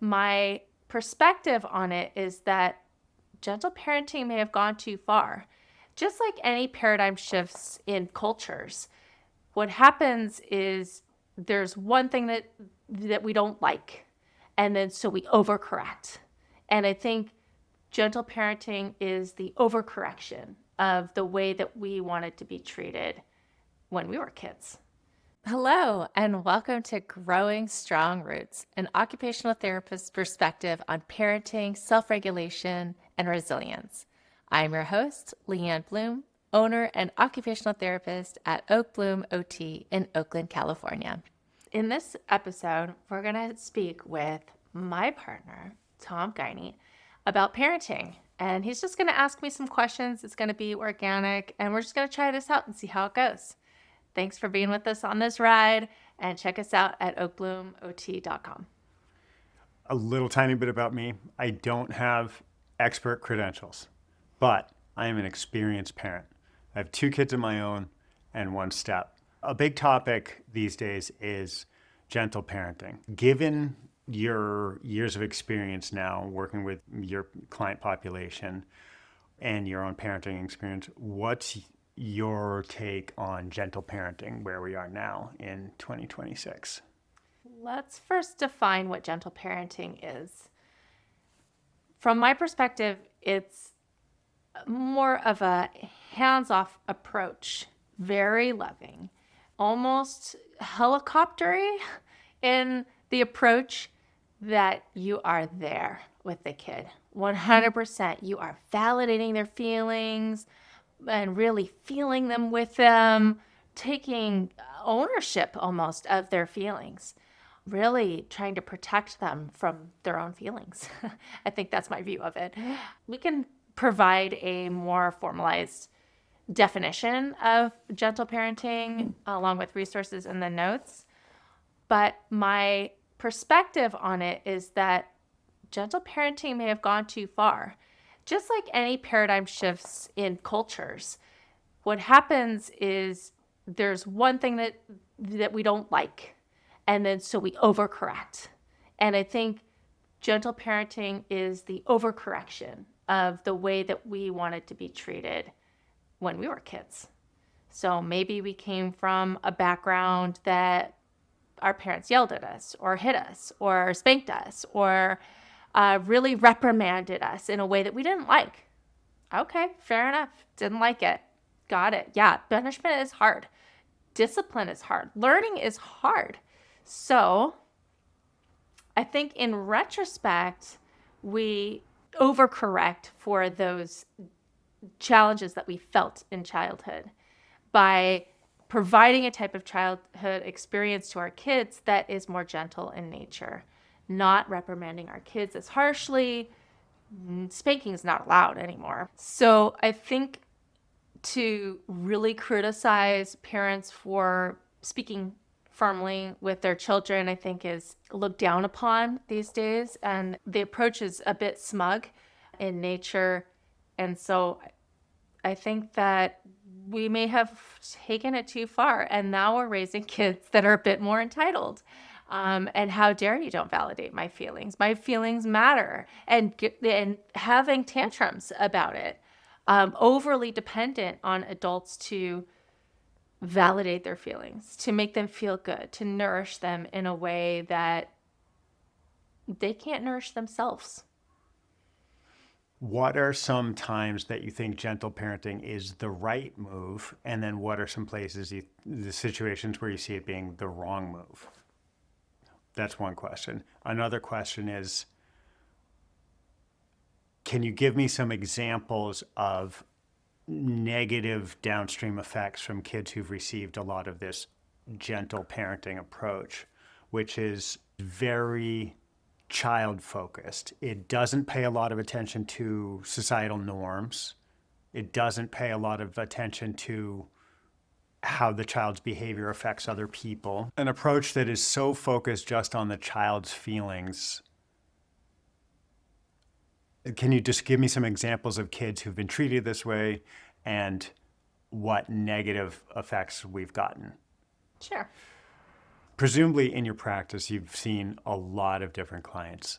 My perspective on it is that gentle parenting may have gone too far. Just like any paradigm shifts in cultures, what happens is there's one thing that we don't like, and then so we overcorrect. And I think gentle parenting is the overcorrection of the way that we wanted to be treated when we were kids. Hello, and welcome to Growing Strong Roots, an occupational therapist's perspective on parenting, self regulation, and resilience. I'm your host, Leanne Bloom, owner and occupational therapist at Oak Bloom OT in Oakland, California. In this episode, we're going to speak with my partner, Tom Guiney, about parenting. And he's just going to ask me some questions. It's going to be organic, and we're just going to try this out and see how it goes. Thanks for being with us on this ride, and check us out at oakbloomot.com. A little tiny bit about me. I don't have expert credentials, but I am an experienced parent. I have 2 kids of my own and 1 step. A big topic these days is gentle parenting. Given your years of experience now working with your client population and your own parenting experience, what's your take on gentle parenting where we are now in 2026? Let's first define what gentle parenting is. From my perspective, it's more of a hands-off approach, very loving, almost helicoptery in the approach that you are there with the kid. 100%. You are validating their feelings and really feeling them with them, taking ownership almost of their feelings, really trying to protect them from their own feelings. I think that's my view of it. We can provide a more formalized definition of gentle parenting along with resources in the notes. But my perspective on it is that gentle parenting may have gone too far. Just like any paradigm shifts in cultures, what happens is there's one thing that we don't like, and then so we overcorrect. And I think gentle parenting is the overcorrection of the way that we wanted to be treated when we were kids. So maybe we came from a background that our parents yelled at us or hit us or spanked us or really reprimanded us in a way that we didn't like. Okay, fair enough. Didn't like it. Got it. Yeah, punishment is hard. Discipline is hard. Learning is hard. So I think in retrospect, we overcorrect for those challenges that we felt in childhood by providing a type of childhood experience to our kids that is more gentle in nature, not reprimanding our kids as harshly. Spanking is not allowed anymore. So I think to really criticize parents for speaking firmly with their children, I think is looked down upon these days. And the approach is a bit smug in nature. And so I think that we may have taken it too far. And now we're raising kids that are a bit more entitled. And how dare you don't validate my feelings? My feelings matter. And having tantrums about it. Overly dependent on adults to validate their feelings, to make them feel good, to nourish them in a way that they can't nourish themselves. What are some times that you think gentle parenting is the right move? And then what are some places, the situations where you see it being the wrong move? That's one question. Another question is, can you give me some examples of negative downstream effects from kids who've received a lot of this gentle parenting approach, which is very child focused? It doesn't pay a lot of attention to societal norms. It doesn't pay a lot of attention to how the child's behavior affects other people. An approach that is so focused just on the child's feelings. Can you just give me some examples of kids who've been treated this way and what negative effects we've gotten? Sure. Presumably in your practice, you've seen a lot of different clients.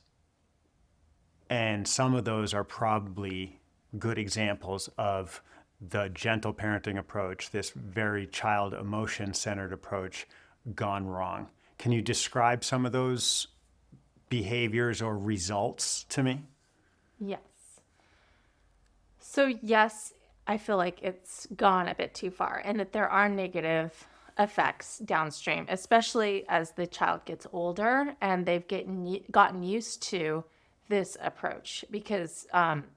And some of those are probably good examples of the gentle parenting approach, this very child emotion centered approach, gone wrong. Can you describe some of those behaviors or results to me? Yes. So, yes, I feel like it's gone a bit too far and that there are negative effects downstream, especially as the child gets older and they've gotten used to this approach because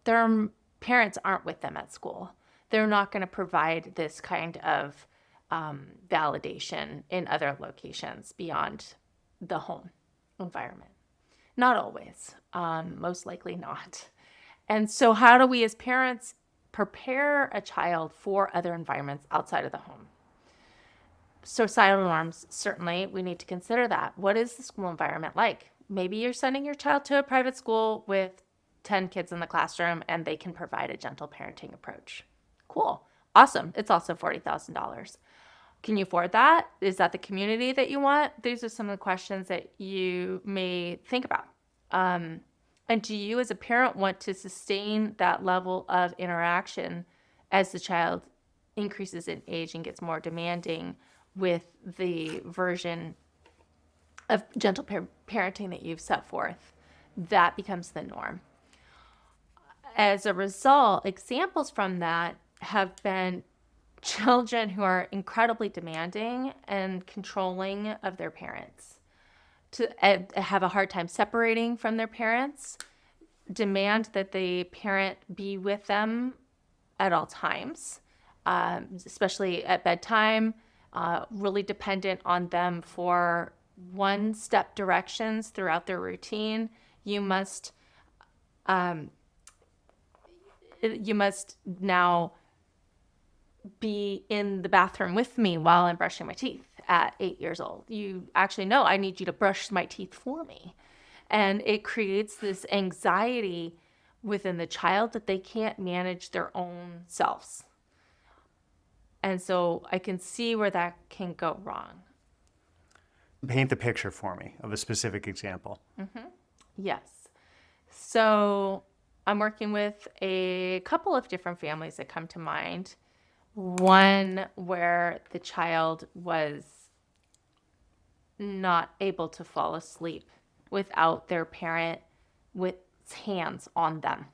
their parents aren't with them at school. They're not going to provide this kind of validation in other locations beyond the home environment. Not always, most likely not. And so, how do we as parents prepare a child for other environments outside of the home? Societal norms, certainly, we need to consider that. What is the school environment like? Maybe you're sending your child to a private school with 10 kids in the classroom and they can provide a gentle parenting approach. Cool. Awesome. It's also $40,000. Can you afford that? Is that the community that you want? These are some of the questions that you may think about. And do you as a parent want to sustain that level of interaction as the child increases in age and gets more demanding with the version of gentle parenting that you've set forth? That becomes the norm. As a result, examples from that have been children who are incredibly demanding and controlling of their parents, to have a hard time separating from their parents, demand that the parent be with them at all times, especially at bedtime, really dependent on them for one-step directions throughout their routine. You must now be in the bathroom with me while I'm brushing my teeth at 8 years old. You actually know I need you to brush my teeth for me. And it creates this anxiety within the child that they can't manage their own selves. And so I can see where that can go wrong. Paint the picture for me of a specific example. Yes. So I'm working with a couple of different families that come to mind. One where the child was not able to fall asleep without their parent with hands on them.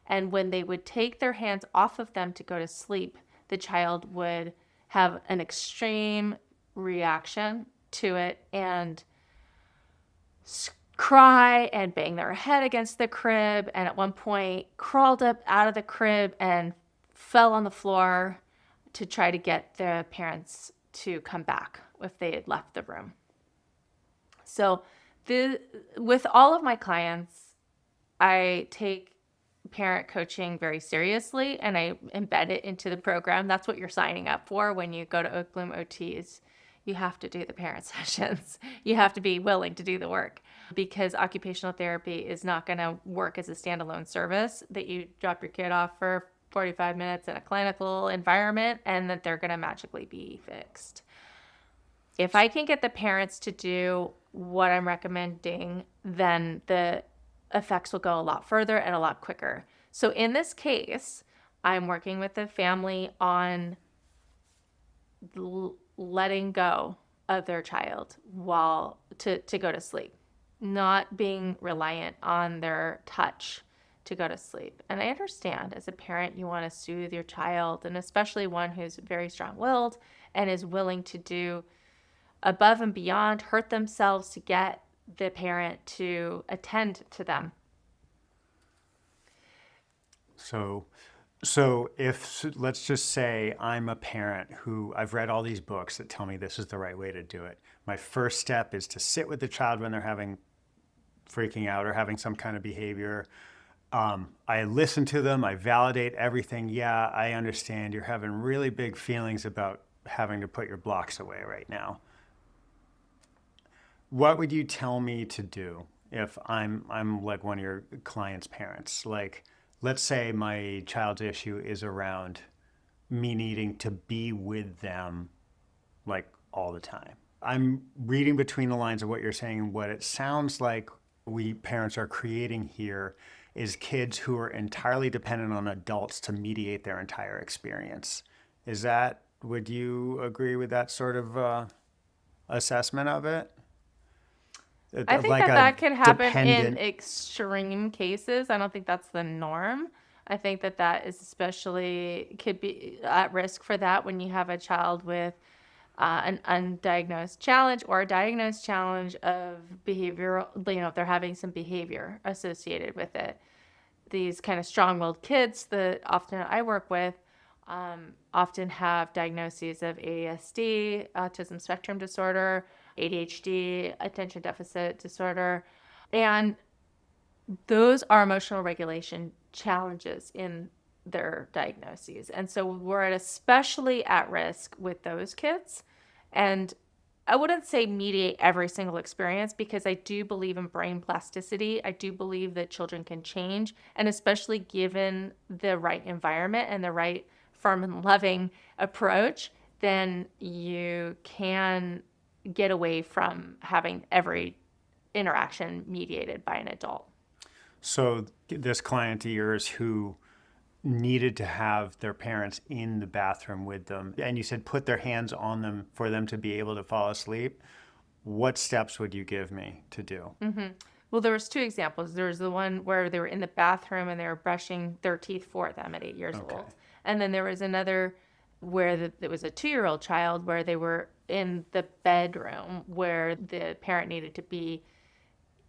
And when they would take their hands off of them to go to sleep, the child would have an extreme reaction to it and cry and bang their head against the crib, and at one point crawled up out of the crib and fell on the floor to try to get the parents to come back if they had left the room. So with all of my clients, I take parent coaching very seriously and I embed it into the program. That's what you're signing up for when you go to Oak Bloom OTs. You have to do the parent sessions. You have to be willing to do the work because occupational therapy is not going to work as a standalone service that you drop your kid off for 45 minutes in a clinical environment and that they're going to magically be fixed. If I can get the parents to do what I'm recommending, then the effects will go a lot further and a lot quicker. So in this case, I'm working with the family on letting go of their child while to go to sleep, not being reliant on their touch to go to sleep. And I understand as a parent, you want to soothe your child, and especially one who's very strong-willed and is willing to do above and beyond, hurt themselves to get the parent to attend to them. So if, let's just say I'm a parent who I've read all these books that tell me this is the right way to do it. My first step is to sit with the child when they're freaking out or having some kind of behavior. I listen to them, I validate everything. Yeah, I understand you're having really big feelings about having to put your blocks away right now. What would you tell me to do if I'm like one of your clients' parents? Like, let's say my child's issue is around me needing to be with them like all the time. I'm reading between the lines of what you're saying, and what it sounds like we parents are creating here is kids who are entirely dependent on adults to mediate their entire experience. Would you agree with that sort of assessment of it? I think Like that a that could happen in dependent. extreme cases. I don't think that's the norm. I think that that is especially could be at risk for that when you have a child with an undiagnosed challenge or a diagnosed challenge of behavioral, if they're having some behavior associated with it. These kind of strong-willed kids that often I work with often have diagnoses of ASD, autism spectrum disorder, ADHD, attention deficit disorder, and those are emotional regulation challenges in their diagnoses. And so we're especially at risk with those kids. And I wouldn't say mediate every single experience because I do believe in brain plasticity. I do believe that children can change, and especially given the right environment and the right firm and loving approach, then you can get away from having every interaction mediated by an adult. So this client of yours who needed to have their parents in the bathroom with them, and you said put their hands on them for them to be able to fall asleep. What steps would you give me to do? Well, there was two examples. There was the one where they were in the bathroom and they were brushing their teeth for them at 8 years old. And then there was another where it was a 2-year-old child where they were in the bedroom where the parent needed to be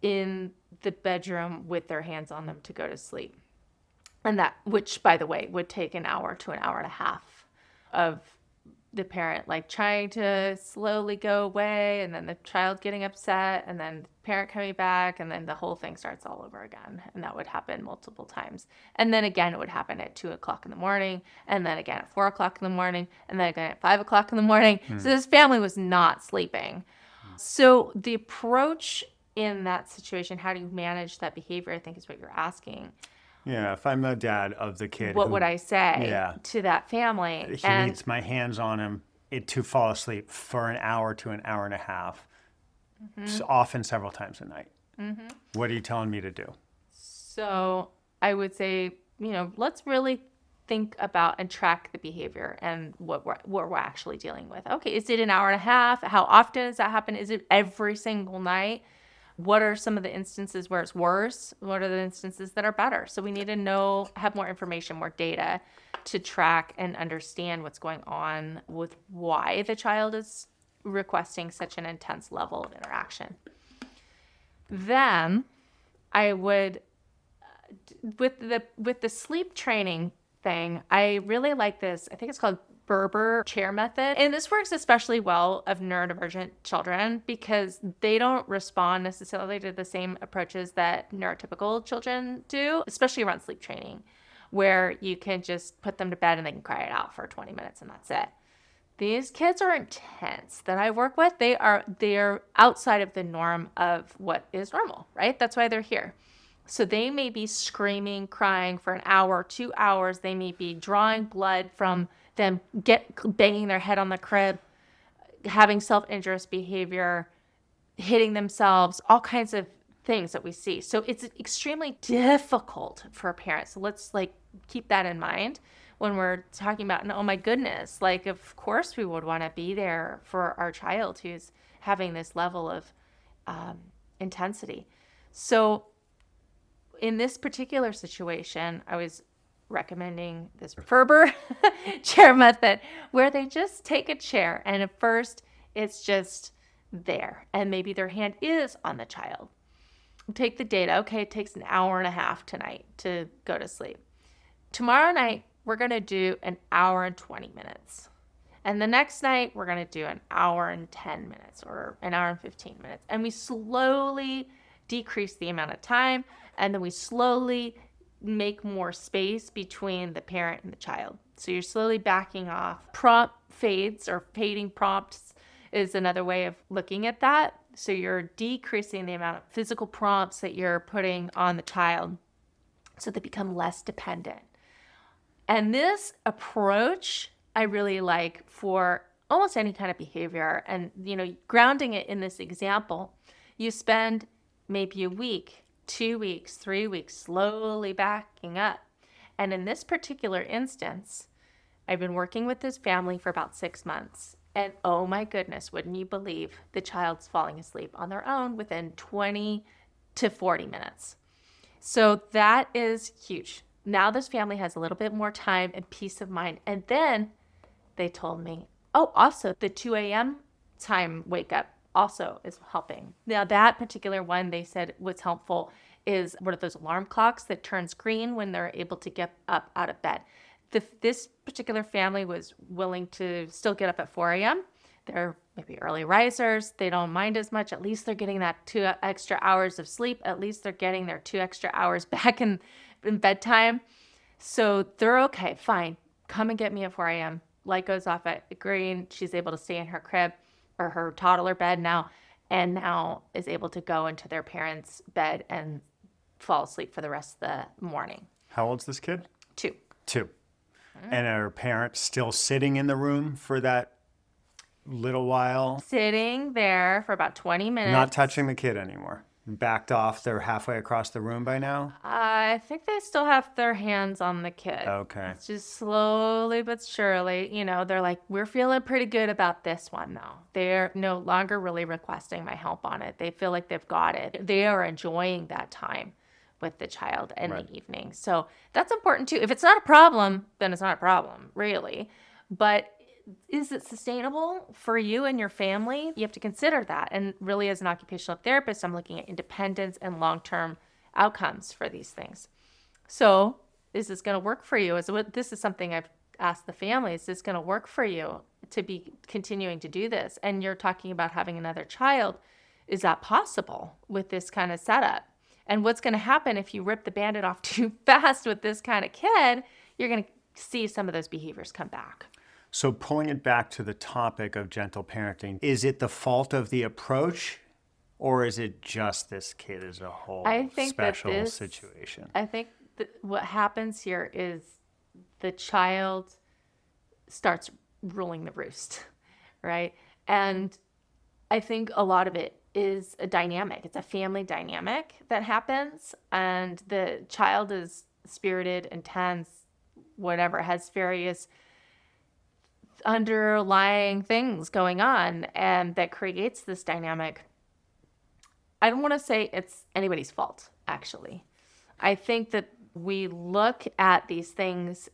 in the bedroom with their hands on them to go to sleep. And that, which by the way, would take an hour to an hour and a half of the parent like trying to slowly go away, and then the child getting upset, and then the parent coming back, and then the whole thing starts all over again. And that would happen multiple times. And then again, it would happen at 2:00 in the morning, and then again at 4:00 in the morning, and then again at 5:00 in the morning. So this family was not sleeping. So the approach in that situation, how do you manage that behavior, I think is what you're asking. Yeah, if I'm the dad of the kid, What would I say yeah, to that family? he needs my hands on him to fall asleep for an hour to an hour and a half, often several times a night. What are you telling me to do? So I would say, let's really think about and track the behavior and what we're actually dealing with. Okay, is it an hour and a half? How often does that happen? Is it every single night? What are some of the instances where it's worse? What are the instances that are better? So we need to have more information, more data to track and understand what's going on with why the child is requesting such an intense level of interaction. Then I would, with the sleep training thing, I really like this. I think it's called Ferber chair method. And this works especially well of neurodivergent children because they don't respond necessarily to the same approaches that neurotypical children do, especially around sleep training, where you can just put them to bed and they can cry it out for 20 minutes and that's it. These kids are intense that I work with. They're outside of the norm of what is normal, right? That's why they're here. So they may be screaming, crying for an hour, 2 hours. They may be drawing blood from them banging their head on the crib, having self-injurious behavior, hitting themselves, all kinds of things that we see. So it's extremely difficult for a parent. So let's keep that in mind when we're talking about, oh my goodness, of course we would want to be there for our child who's having this level of intensity. So in this particular situation, I was recommending this Ferber chair method where they just take a chair and at first it's just there and maybe their hand is on the child. Take the data. Okay, it takes an hour and a half tonight to go to sleep. Tomorrow night, we're going to do an hour and 20 minutes. And the next night, we're going to do an hour and 10 minutes or an hour and 15 minutes. And we slowly decrease the amount of time, and then we slowly make more space between the parent and the child. So you're slowly backing off. Prompt fades or fading prompts is another way of looking at that. So you're decreasing the amount of physical prompts that you're putting on the child so they become less dependent. And this approach I really like for almost any kind of behavior. And, grounding it in this example, you spend maybe a week 2 weeks, 3 weeks, slowly backing up. And in this particular instance, I've been working with this family for about 6 months. And oh my goodness, wouldn't you believe the child's falling asleep on their own within 20 to 40 minutes. So that is huge. Now this family has a little bit more time and peace of mind. And then they told me, oh, also the 2 a.m. time wake up also is helping. Now that particular one, they said what's helpful is one of those alarm clocks that turns green when they're able to get up out of bed. This particular family was willing to still get up at 4 a.m. They're maybe early risers. They don't mind as much. At least they're getting that 2 extra hours of sleep. At least they're getting their 2 extra hours back in bedtime. So they're okay, fine. Come and get me at 4 a.m. Light goes off at green. She's able to stay in her crib or her toddler bed now, and now is able to go into their parents' bed and fall asleep for the rest of the morning. How old's this kid? 2. 2. And are parents still sitting in the room for that little while? Sitting there for about 20 minutes. Not touching the kid anymore. Backed off. They're halfway across the room by now? I think they still have their hands on the kid. Okay. It's just slowly but surely, they're like, we're feeling pretty good about this one though. They're no longer really requesting my help on it. They feel like they've got it. They are enjoying that time with the child in the evening. So that's important too. If it's not a problem, then it's not a problem, really. But is it sustainable for you and your family? You have to consider that. And really, as an occupational therapist, I'm looking at independence and long-term outcomes for these things. So is this going to work for you? This is something I've asked the family. Is this going to work for you to be continuing to do this? And you're talking about having another child. Is that possible with this kind of setup? And what's going to happen if you rip the Band-Aid off too fast with this kind of kid? You're going to see some of those behaviors come back. So pulling it back to the topic of gentle parenting, is it the fault of the approach, or is it just this kid as a whole special situation? I think what happens here is the child starts ruling the roost, right? And I think a lot of it is a dynamic. It's a family dynamic that happens, and the child is spirited, intense, whatever, has various underlying things going on, and that creates this dynamic. I don't want to say it's anybody's fault, actually. I think that we look at these things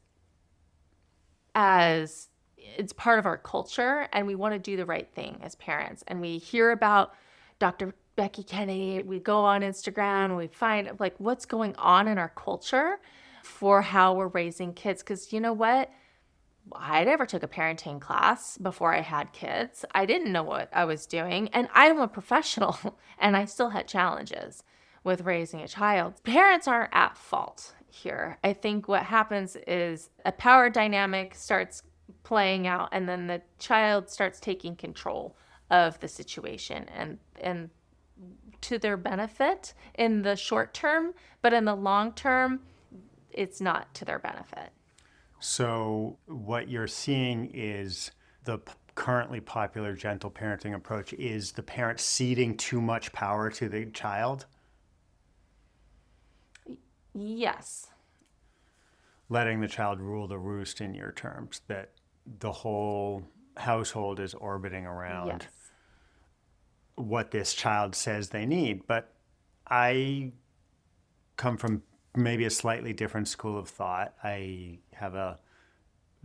as it's part of our culture, and we want to do the right thing as parents. And we hear about Dr. Becky Kennedy. We go on Instagram and we find like what's going on in our culture for how we're raising kids. Because you know what? I never took a parenting class before I had kids. I didn't know what I was doing. And I'm a professional and I still had challenges with raising a child. Parents aren't at fault here. I think what happens is a power dynamic starts playing out, and then the child starts taking control of the situation and to their benefit in the short term, but in the long term, it's not to their benefit. So what you're seeing is the currently popular gentle parenting approach is the parent ceding too much power to the child? Yes. Letting the child rule the roost in your terms, that the whole household is orbiting around what this child says they need. But I come from maybe a slightly different school of thought. I have a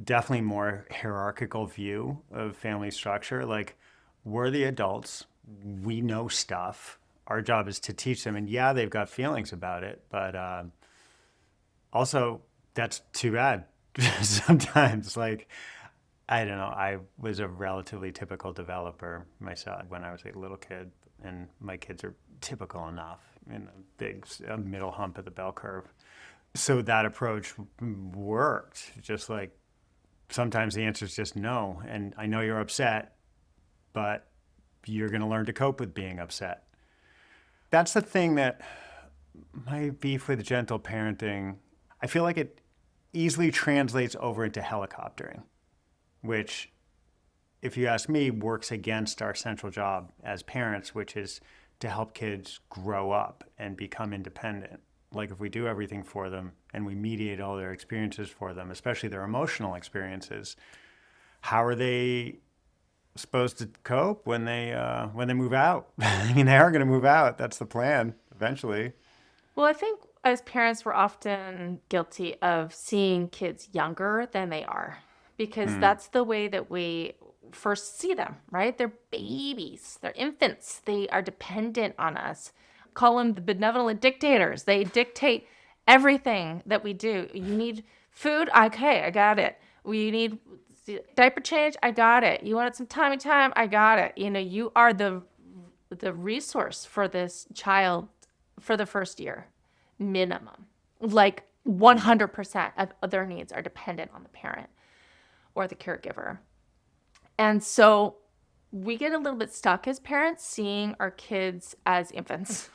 definitely more hierarchical view of family structure. Like, we're the adults. We know stuff. Our job is to teach them. And yeah, they've got feelings about it. But also, that's too bad sometimes. Like, I don't know. I was a relatively typical developer myself when I was a little kid. And my kids are typical enough in a big middle hump of the bell curve. So that approach worked. Just like sometimes the answer is just no. And I know you're upset, but you're going to learn to cope with being upset. That's the thing that my beef with gentle parenting, I feel like it easily translates over into helicoptering, which, if you ask me, works against our central job as parents, which is to help kids grow up and become independent. Like if we do everything for them and we mediate all their experiences for them, especially their emotional experiences, how are they supposed to cope when they move out? I mean, they are going to move out. That's the plan eventually. Well, I think as parents, we're often guilty of seeing kids younger than they are because that's the way that we first see them, right? They're babies, they're infants, they are dependent on us. Call them the benevolent dictators. They dictate everything that we do. You need food? Okay, I got it. We need diaper change? I got it. You wanted some tummy time? I got it. You are the resource for this child for the first year, minimum. Like 100% of their needs are dependent on the parent or the caregiver. And so we get a little bit stuck as parents seeing our kids as infants.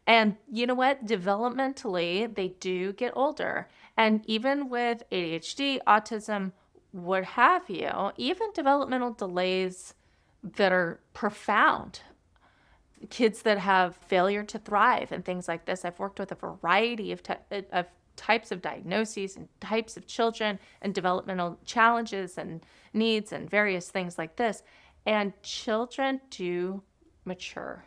And you know what? Developmentally, they do get older. And even with ADHD, autism, what have you, even developmental delays that are profound, kids that have failure to thrive and things like this. I've worked with a variety of types of diagnoses and types of children and developmental challenges and needs and various things like this. And children do mature.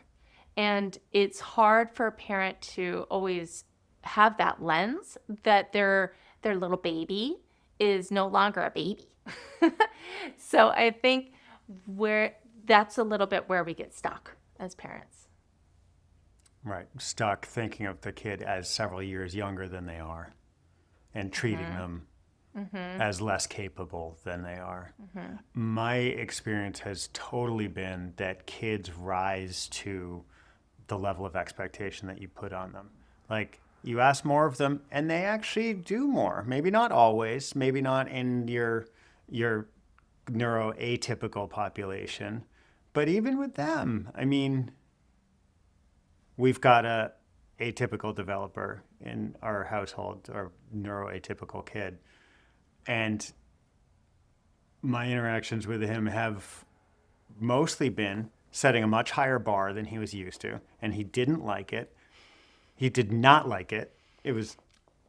And it's hard for a parent to always have that lens that their little baby is no longer a baby. So I think that's a little bit where we get stuck as parents. Right. Stuck thinking of the kid as several years younger than they are and treating them as less capable than they are. My experience has totally been that kids rise to the level of expectation that you put on them. Like you ask more of them and they actually do more. Maybe not always, maybe not in your neuroatypical population, but even with them, I mean, we've got a atypical developer in our household, or neuroatypical kid. And my interactions with him have mostly been setting a much higher bar than he was used to. And he didn't like it. He did not like it. It was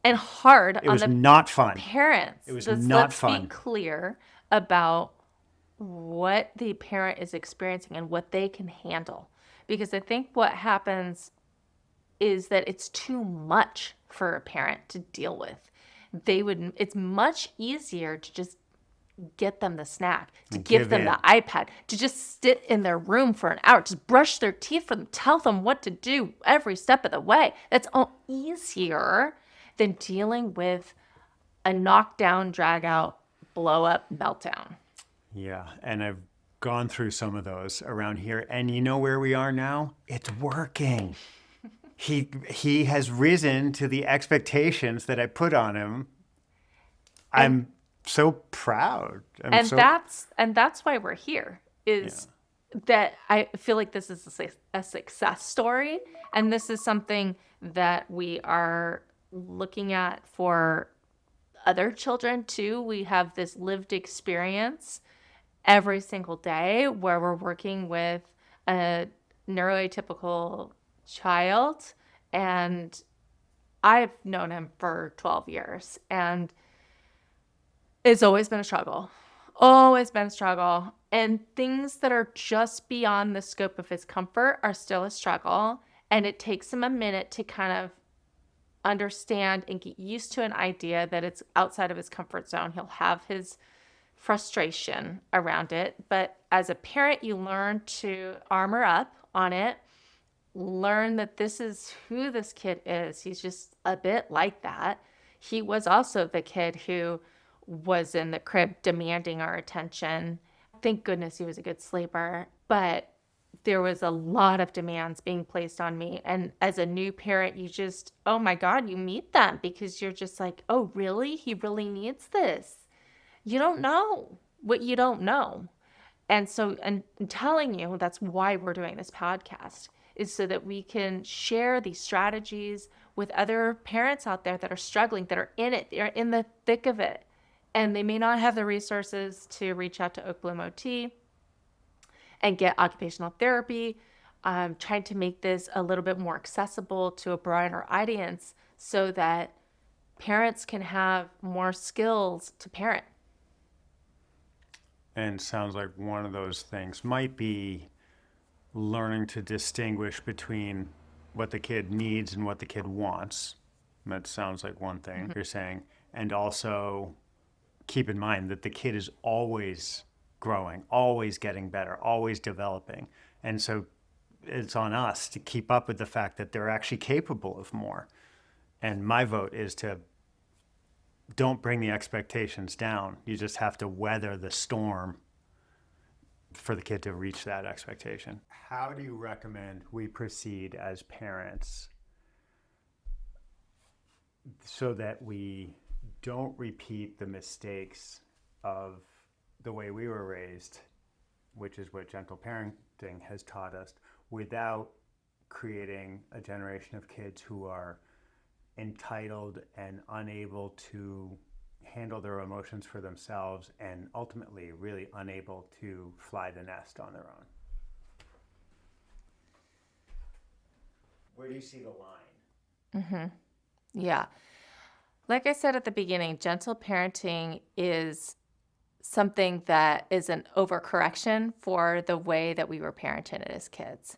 hard it on was the not fun. parents. It was Let's not fun. Be clear about what the parent is experiencing and what they can handle. Because I think what happens is that it's too much for a parent to deal with. It's much easier to just get them the snack, to give them the iPad, to just sit in their room for an hour, just brush their teeth for them, tell them what to do every step of the way. That's all easier than dealing with a knockdown, drag out, blow up, meltdown. Yeah, and I've gone through some of those around here, and you know where we are now? It's working. He has risen to the expectations that I put on him. I'm so proud. That's why we're here. That I feel like this is a success story, and this is something that we are looking at for other children too. We have this lived experience every single day where we're working with a neuroatypical child, and I've known him for 12 years, and it's always been a struggle. And things that are just beyond the scope of his comfort are still a struggle, and it takes him a minute to kind of understand and get used to an idea that it's outside of his comfort zone. He'll have his frustration around it, but as a parent, you learn to armor up on it, learn that this is who this kid is. He's just a bit like that. He was also the kid who was in the crib demanding our attention. Thank goodness he was a good sleeper, but there was a lot of demands being placed on me. And as a new parent, you just, oh my God, you meet them because you're just like, oh, really? He really needs this. You don't know what you don't know. And so, and telling you, that's why we're doing this podcast, is so that we can share these strategies with other parents out there that are struggling, that are in it, they're in the thick of it. And they may not have the resources to reach out to Oak Bloom OT and get occupational therapy. trying to make this a little bit more accessible to a broader audience so that parents can have more skills to parent. And sounds like one of those things might be learning to distinguish between what the kid needs and what the kid wants. That sounds like one thing you're saying. And also keep in mind that the kid is always growing, always getting better, always developing. And so it's on us to keep up with the fact that they're actually capable of more. And my vote is to don't bring the expectations down. You just have to weather the storm for the kid to reach that expectation. How do you recommend we proceed as parents so that we don't repeat the mistakes of the way we were raised, which is what gentle parenting has taught us, without creating a generation of kids who are entitled and unable to handle their emotions for themselves and ultimately really unable to fly the nest on their own? Where do you see the line? Yeah. Like I said at the beginning, gentle parenting is something that is an overcorrection for the way that we were parented as kids.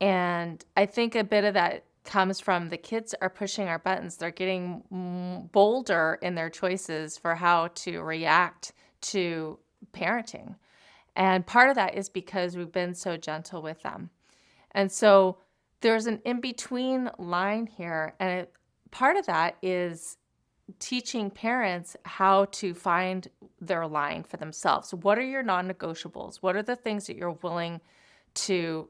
And I think a bit of that comes from the kids are pushing our buttons. They're getting bolder in their choices for how to react to parenting. And part of that is because we've been so gentle with them. And so there's an in-between line here. And part of that is teaching parents how to find their line for themselves. What are your non-negotiables? What are the things that you're willing to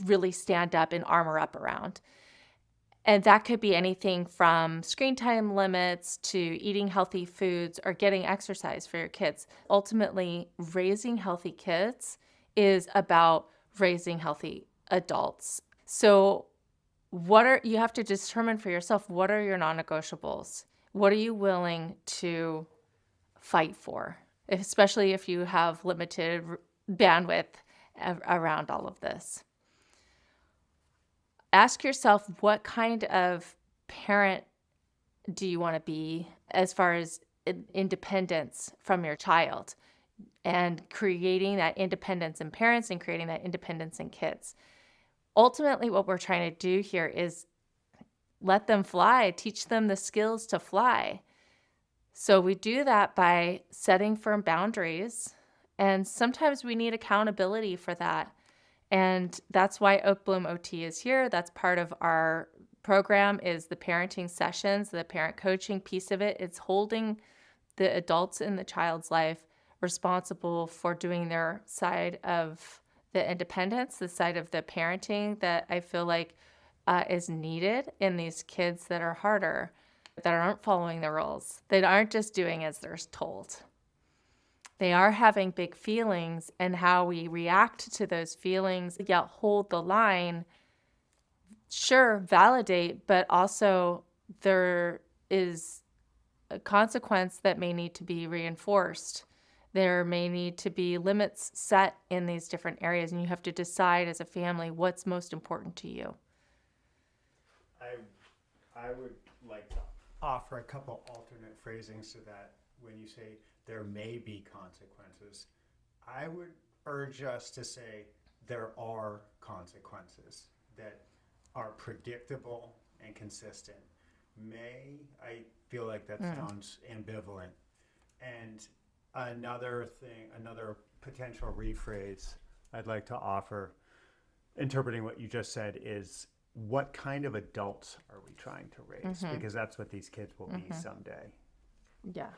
really stand up and armor up around? And that could be anything from screen time limits to eating healthy foods or getting exercise for your kids. Ultimately, raising healthy kids is about raising healthy adults. So you have to determine for yourself, what are your non-negotiables? What are you willing to fight for, especially if you have limited bandwidth around all of this? Ask yourself, what kind of parent do you want to be as far as independence from your child, and creating that independence in parents and creating that independence in kids? Ultimately, what we're trying to do here is let them fly, teach them the skills to fly. So we do that by setting firm boundaries, and sometimes we need accountability for that. And that's why Oak Bloom OT is here. That's part of our program, is the parenting sessions, the parent coaching piece of it. It's holding the adults in the child's life responsible for doing their side of the independence, the side of the parenting that I feel like is needed in these kids that are harder, that aren't following the rules, that aren't just doing as they're told. They are having big feelings, and how we react to those feelings, yet hold the line. Sure, validate, but also there is a consequence that may need to be reinforced. There may need to be limits set in these different areas, and you have to decide as a family what's most important to you. I would like to offer a couple alternate phrasings to that. When you say there may be consequences, I would urge us to say there are consequences that are predictable and consistent. I feel like that sounds ambivalent. And another potential rephrase I'd like to offer, interpreting what you just said, is what kind of adults are we trying to raise? Because that's what these kids will be someday. Yeah.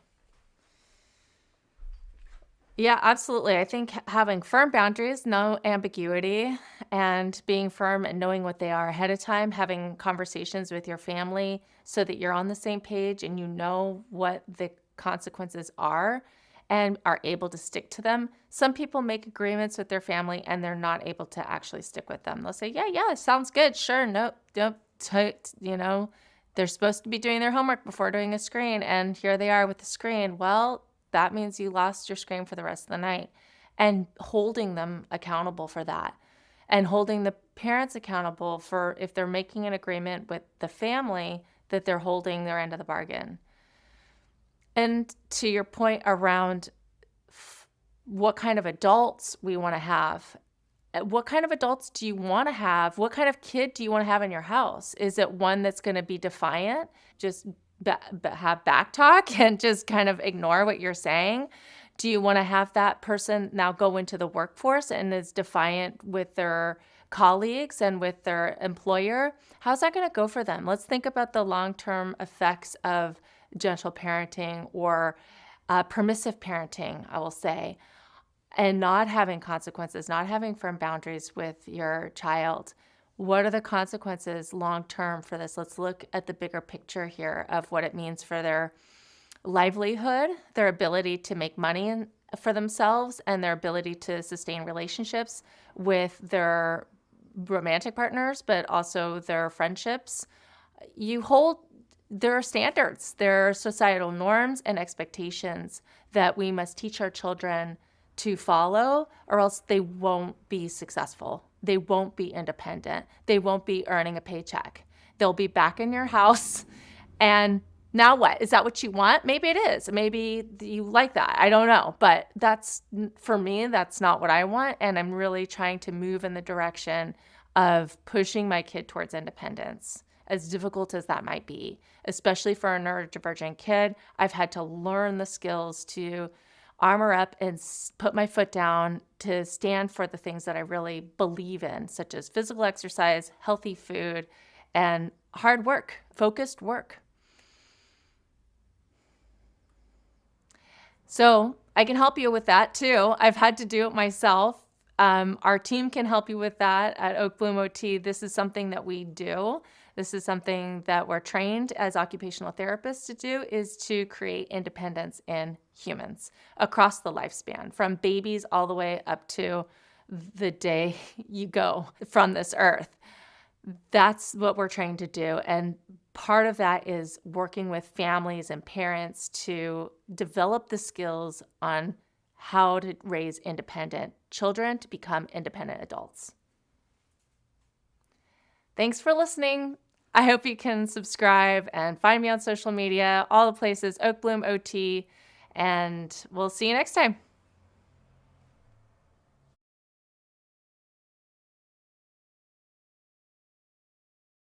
Yeah, absolutely. I think having firm boundaries, no ambiguity, and being firm and knowing what they are ahead of time, having conversations with your family so that you're on the same page and you know what the consequences are and are able to stick to them. Some people make agreements with their family and they're not able to actually stick with them. They'll say, yeah, sounds good. Sure. Nope. They're supposed to be doing their homework before doing a screen, and here they are with the screen. Well, that means you lost your screen for the rest of the night, and holding them accountable for that. and holding the parents accountable for if they're making an agreement with the family, that they're holding their end of the bargain. And to your point around what kind of adults we want to have, what kind of adults do you want to have? What kind of kid do you want to have in your house? Is it one that's going to be defiant, just have back talk and just kind of ignore what you're saying? Do you want to have that person now go into the workforce and is defiant with their colleagues and with their employer? How's that going to go for them? Let's think about the long-term effects of gentle parenting or permissive parenting, I will say, and not having consequences, not having firm boundaries with your child. What are the consequences long-term for this? Let's look at the bigger picture here of what it means for their livelihood, their ability to make money for themselves, and their ability to sustain relationships with their romantic partners, but also their friendships. There are standards, there are societal norms and expectations that we must teach our children to follow, or else they won't be successful. They won't be independent. They won't be earning a paycheck. They'll be back in your house. And now what? Is that what you want? Maybe it is. Maybe you like that. I don't know. But for me, that's not what I want. And I'm really trying to move in the direction of pushing my kid towards independence, as difficult as that might be, especially for a neurodivergent kid. I've had to learn the skills to armor up and put my foot down to stand for the things that I really believe in, such as physical exercise, healthy food, and hard work, focused work. So I can help you with that too. I've had to do it myself. Our team can help you with that at Oak Bloom OT. This is something that we do. This is something that we're trained as occupational therapists to do, is to create independence in humans across the lifespan, from babies all the way up to the day you go from this earth. That's what we're trained to do. And part of that is working with families and parents to develop the skills on how to raise independent children to become independent adults. Thanks for listening. I hope you can subscribe and find me on social media, all the places, Oak Bloom OT, and we'll see you next time.